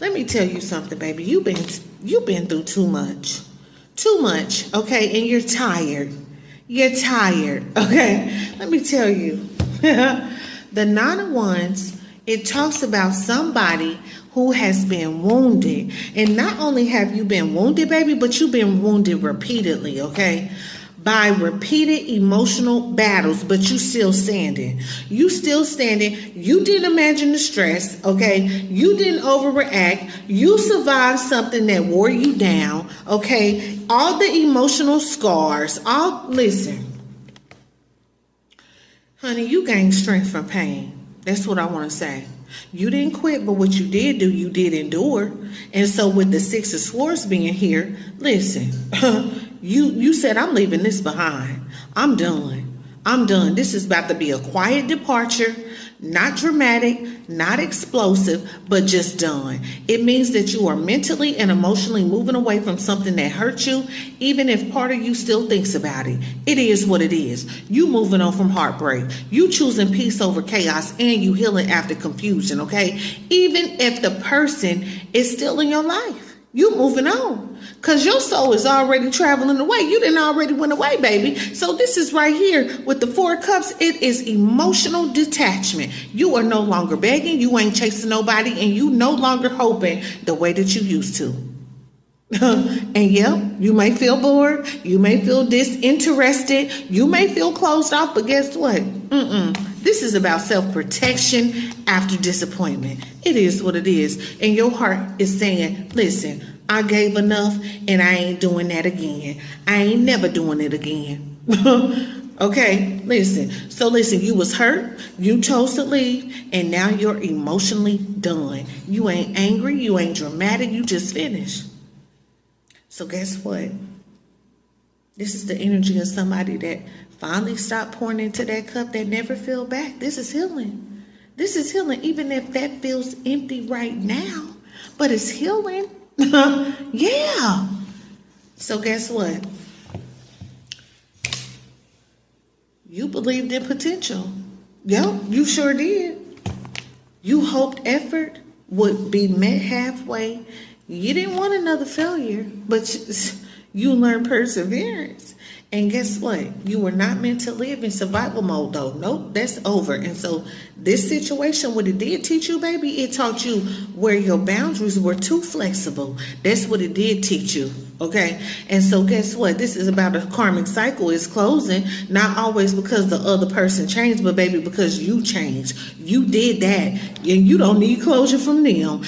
Let me tell you something, baby. You've been through too much. Too much, okay? And you're tired. You're tired, okay? Let me tell you. The Nine of Wands, it talks about somebody who has been wounded. And not only have you been wounded, baby, but you've been wounded repeatedly, okay? By repeated emotional battles, but you still standing. You still standing. You didn't imagine the stress, okay? You didn't overreact. You survived something that wore you down, okay? All the emotional scars, listen. Honey, you gained strength from pain. That's what I want to say. You didn't quit, but what you did do, you did endure. And so with the Six of Swords being here, listen, you said, I'm leaving this behind. I'm done. I'm done. This is about to be a quiet departure, not dramatic, not explosive, but just done. It means that you are mentally and emotionally moving away from something that hurt you, even if part of you still thinks about it. It is what it is. You moving on from heartbreak. You choosing peace over chaos, and you healing after confusion, okay? Even if the person is still in your life. You moving on. Because your soul is already traveling away. You didn't already went away, baby. So this is right here with the Four of Cups. It is emotional detachment. You are no longer begging. You ain't chasing nobody. And you no longer hoping the way that you used to. And yeah, you may feel bored. You may feel disinterested. You may feel closed off. But guess what? This is about self-protection after disappointment. It is what it is. And your heart is saying, listen, I gave enough and I ain't doing that again. I ain't never doing it again. Okay, listen. So listen, you was hurt. You chose to leave. And now you're emotionally done. You ain't angry. You ain't dramatic. You just finished. So guess what? This is the energy of somebody that finally stopped pouring into that cup that never filled back. This is healing. This is healing, even if that feels empty right now. But it's healing. Yeah. So guess what? You believed in potential. Yep, you sure did. You hoped effort would be met halfway. You didn't want another failure, but you learned perseverance. And guess what? You were not meant to live in survival mode, though. Nope, that's over. And so this situation, what it did teach you, baby, it taught you where your boundaries were too flexible. That's what it did teach you, okay? And so guess what? This is about a karmic cycle. It's closing, not always because the other person changed, but, baby, because you changed. You did that, and you don't need closure from them.